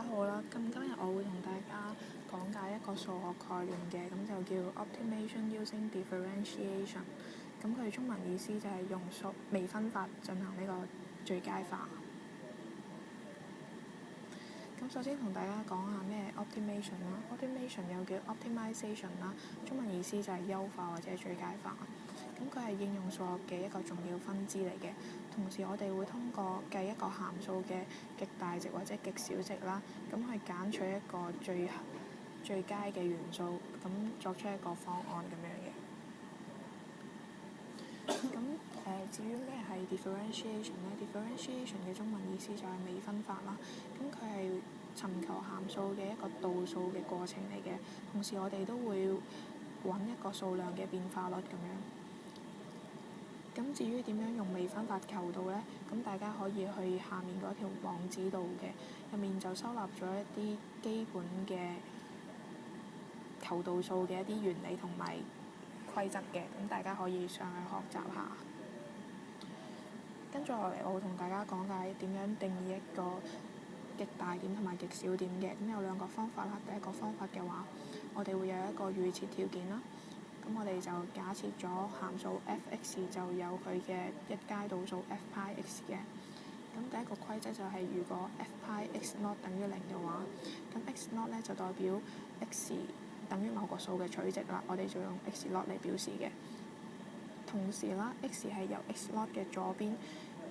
好啦，咁今日我會同大家講解一個數學概念嘅，咁就叫 Optimization using differentiation。咁佢中文意思就係用微分法進行呢個最佳化。咁首先同大家講下咩 optimization 啦，optimization 又叫 optimization 啦，中文意思就係優化或者最佳化。咁佢係應用數學嘅一個重要分支嚟嘅，同時我哋會通過計一個函數嘅極大值或者極小值啦，咁去揀取一個最佳嘅元素，咁作出一個方案咁樣嘅。咁至於咩係 differentiation 咧？differentiation 嘅中文意思就係微分法啦。咁佢係尋求函數嘅一個度數嘅過程嚟嘅，同時我哋都會揾一個數量嘅變化率咁樣。咁至於點樣用微分法求度呢？咁大家可以去下面嗰條網址度嘅，入面就收納咗一啲基本嘅求度數嘅一啲原理同埋規則嘅，咁大家可以上去學習下。跟住落嚟，我會同大家講解點樣定義一個極大點同埋極小點嘅。咁有兩個方法啦。第一個方法嘅話，我哋會有一個預設條件啦。咁我哋就假設咗函數 f(x) 就有佢嘅一階導數 f π x 嘅。咁第一個規則就係如果 f π x not 等於0嘅話，咁 x not 咧就代表 x 等於某個數嘅取值啦，我哋就用 x not 嚟表示嘅。同時啦 ，x 係由 x not 嘅左邊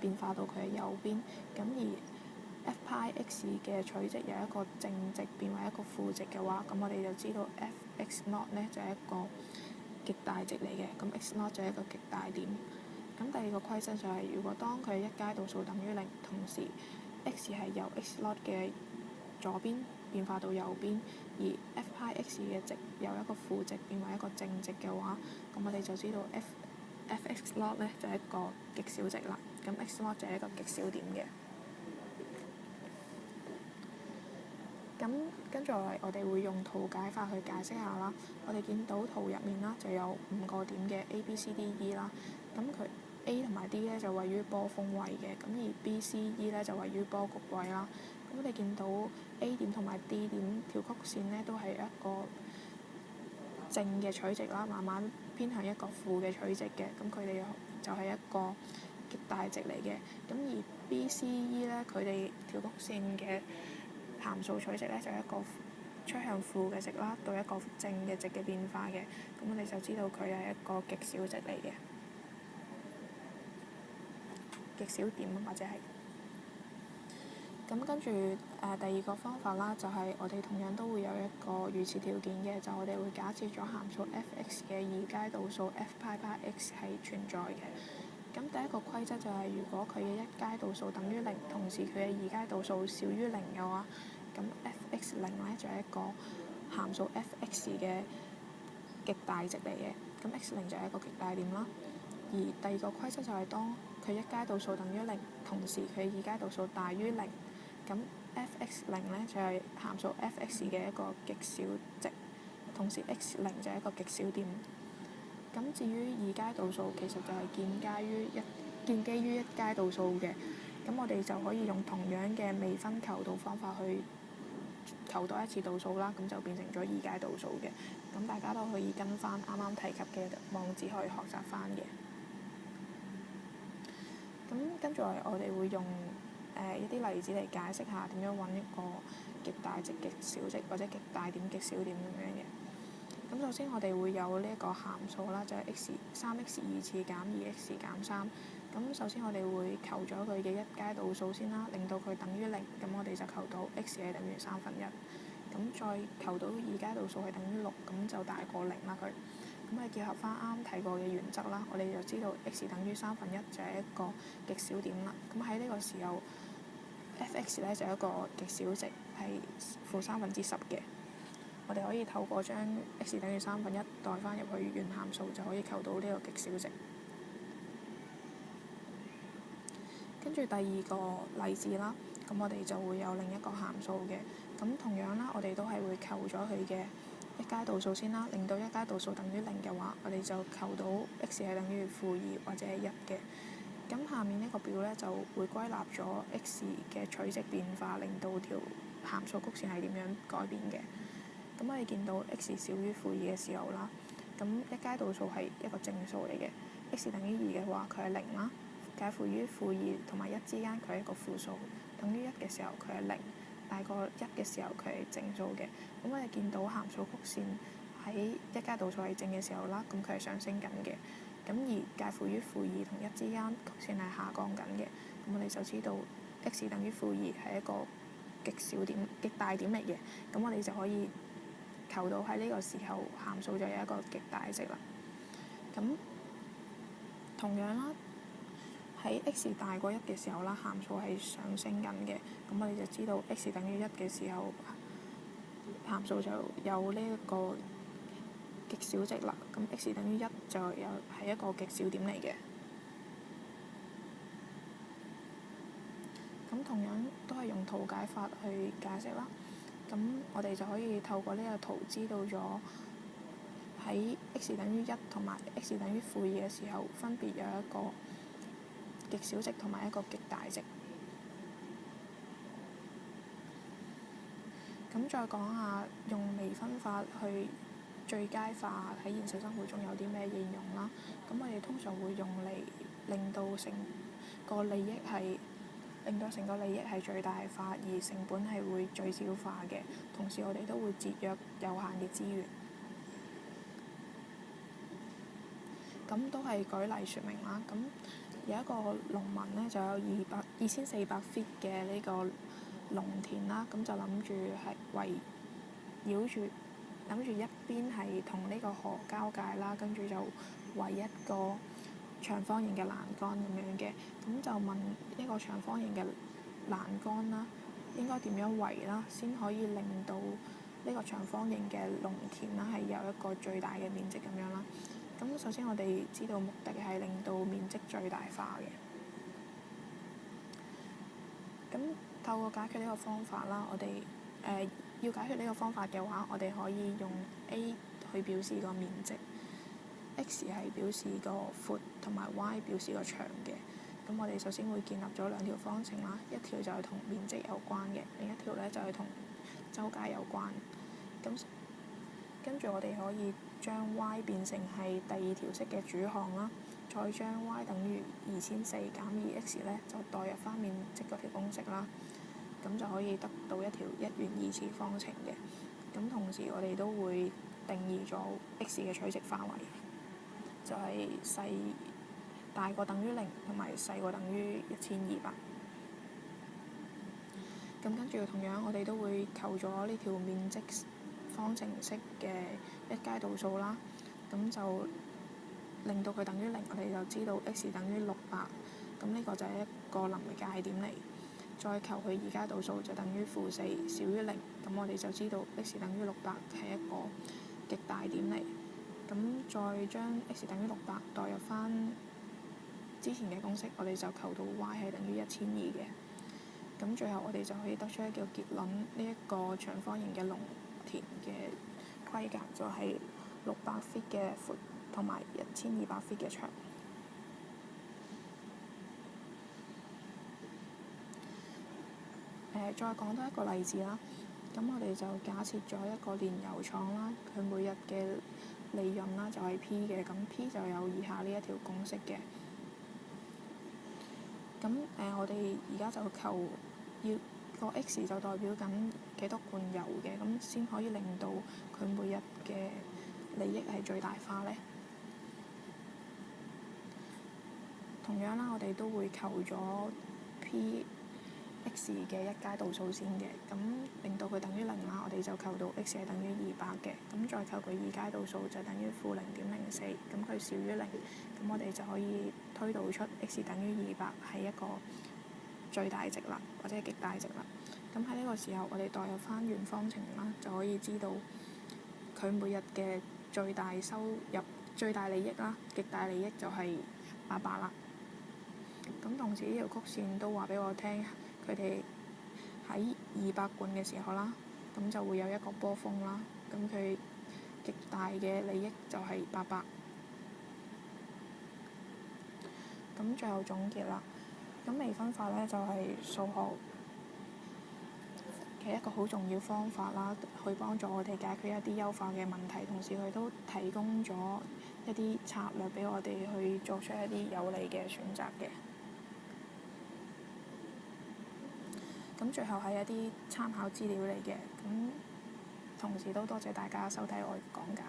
變化到佢嘅右邊，咁而 f π x 嘅取值由一個正值變為一個負值嘅話，咁我哋就知道 f x not 咧就係一個極大值嚟嘅，咁 x not 就係一個極大點。咁第二個規則就係，如果當佢一階導數等於0，同時 x 係由 x not 嘅左邊變化到右邊，而 f π x 嘅值由一個負值變為一個正值嘅話，咁我哋就知道 f x not 咧就係一個極小值啦，咁 x not 就係一個極小點嘅。咁跟住落嚟，我哋會用圖解法去解釋下啦。我哋見到圖入面啦，就有5個點嘅 A、B、C、D、E 啦。咁佢 A 同埋 D 咧就位於波峰位嘅，咁而 B、C、E 咧就位於波谷位啦。咁我哋見到 A 點同埋 D 點條曲線咧都係一個正嘅取值啦，慢慢偏向一個負嘅取值嘅。咁佢哋就係一個極大值嚟嘅。咁而 B、C、E 咧，佢哋條曲線嘅函數取值咧就係一個趨向負嘅值啦，到一個正嘅值嘅變化嘅，咁我哋就知道佢係一個極小值嚟嘅，極小點或者係。咁跟住第二個方法啦，就係我哋同樣都會有一個預設條件嘅，就我哋會假設咗函數 f(x) 嘅二階導數 f π x 係存在嘅。咁第一個規則就係，如果佢嘅一階導數等於0，同時佢嘅二階導數少於0嘅話，咁 f(x 0) 咧就係一個函數 f(x) 嘅極大值嚟嘅，咁 x 0就係一個極大點啦。而第二個規則就係當佢一階導數等於0，同時佢二階導數大於0，咁 f(x 0) 咧就係函數 f(x) 嘅一個極小值，同時 x 0就係一個極小點。咁至於二階導數，其實就係建基於一階導數嘅，咁我哋就可以用同樣嘅微分求度方法去求多一次導數啦，咁就變成咗二階導數嘅。咁大家都可以跟翻啱啱提及嘅網址去學習翻嘅。咁跟住落嚟，我哋會用一啲例子嚟解釋下點樣揾一個極大值、極小值或者極大點、極小點咁樣嘅。咁首先我哋會有呢一個函數啦，就係 3x 二次減 2x 減3。咁首先我哋會求咗佢嘅一階導數先啦，令到佢等於0，咁我哋就求到 x 係等於1/3。咁再求到二階導數係等於6，咁就大過0啦佢。咁我哋結合翻啱睇過嘅原則啦，我哋就知道 x 等於1/3就係一個極小點啦。咁喺呢個時候 f(x) 咧就係一個極小值，係-10嘅。我哋可以透過將 x 等於1/3代翻入去原函數，就可以求到呢個極小值。跟住第二個例子啦，咁我哋就會有另一個函數嘅。咁同樣啦，我哋都係會求咗佢嘅一階導數先啦，令到一階導數等於0嘅話，我哋就求到 x 係等於-2或者係1嘅。咁下面呢個表咧就會歸納咗 x 嘅取值變化，令到條函數曲線係點樣改變嘅。咁我哋見到 x 小於負二嘅時候啦，咁一階度數係一個正數嚟嘅 ，x 等於2嘅話佢係0啦，介乎於負二同埋1之間佢係一個負數，等於1嘅時候佢係0，大過1嘅時候佢係正數嘅。咁我哋見到函數曲線喺一階度數係正嘅時候啦，咁佢係上升緊嘅。咁而介乎於負二同1之間曲線係下降緊嘅。咁我哋就知道 x 等於負二係一個極大點嚟嘅。咁我哋就可以求到喺呢個時候函數就有一個極大值啦。咁同樣啦，喺 x 大過1嘅時候啦，函數係上升緊嘅。咁我哋就知道 x 等於1嘅時候，函數就有呢一個極小值啦。咁 x 等於1就係一個極小點嚟嘅。咁同樣都係用圖解法去解釋啦。咁我哋就可以透過呢個圖知道咗喺 x 等於1同埋 x 等於負二嘅時候，分別有一個極小值同埋一個極大值。咁再講下用微分法去最佳化喺現實生活中有啲咩應用啦。咁我哋通常會用嚟令到成個利益係最大化，而成本係會最小化嘅。同時我哋都會節約有限嘅資源。咁都係舉例説明啦。咁有一個農民咧就有2400 feet 嘅呢個農田啦，咁就諗住係圍繞住一邊係同呢個河交界啦，跟住就圍一個長方形嘅欄杆咁樣嘅。咁就問呢個長方形嘅欄杆啦，應該點樣圍啦，先可以令到呢個長方形嘅農田啦係有一個最大嘅面積咁樣啦。咁首先我哋知道目的係令到面積最大化嘅。咁透過解決呢個方法啦，我哋要解決呢個方法嘅話，我哋可以用 A 去表示個面積，X 係表示個闊，同埋 Y 表示個長嘅。咁我哋首先會建立咗兩條方程啦，一條就係同面積有關嘅，另一條咧就係同周界有關。咁跟住我哋可以將 y 變成係第二條式嘅主項啦，再將 y 等於2400減 2x 咧，就代入翻面積嗰條公式啦，咁就可以得到一條一元二次方程嘅。咁同時我哋都會定義咗 x 嘅取值範圍，就係大過等於0同埋細過等於1200。咁跟住同樣我哋都會求咗呢條面積方程式嘅一階度數啦，咁就令到佢等於0，我哋就知道 x 等於600，咁呢個就係一個臨界點嚟。再求佢二階度數就等於負4小於0，咁我哋就知道 x 等於600係一個極大點嚟。咁再將 x 等於600代入翻之前嘅公式，我哋就求到 y 係等於1200嘅。咁最後我哋就可以得出一個結論，呢一個長方形嘅農田嘅規格就係600 feet 嘅闊同埋1200 feet 嘅長。再講多一個例子啦。咁我哋就假設咗一個煉油廠啦，佢每日嘅利潤啦就係 P 嘅，咁 P 就有以下呢一條公式嘅。咁我哋而家就求要個 x 就代表緊幾多罐油嘅，咁先可以令到佢每日嘅利益係最大化咧。同樣啦，我哋都會求咗 P(x) 嘅一階度數先嘅，咁令到佢等於0啦，我哋就求到 x 係等於200嘅，咁再求佢二階度數就等於負0.04，咁佢少於0，咁我哋就可以推導出 x 等於200係一個最大值啦，或者係極大值啦。咁喺呢個時候，我哋代入翻原方程啦，就可以知道佢每日嘅最大利益啦，極大利益就係800啦。咁同時呢條曲線都話俾我聽，佢哋喺200罐嘅時候啦，咁就會有一個波峰啦。咁佢極大嘅利益就係800。咁最後總結啦，咁微分法咧就係數學嘅一個好重要方法啦，去幫助我哋解決一啲優化嘅問題，同時佢都提供咗一啲策略俾我哋去做出一啲有利嘅選擇嘅。咁最後係一啲參考資料嚟嘅，咁同時都多謝大家收睇我講解。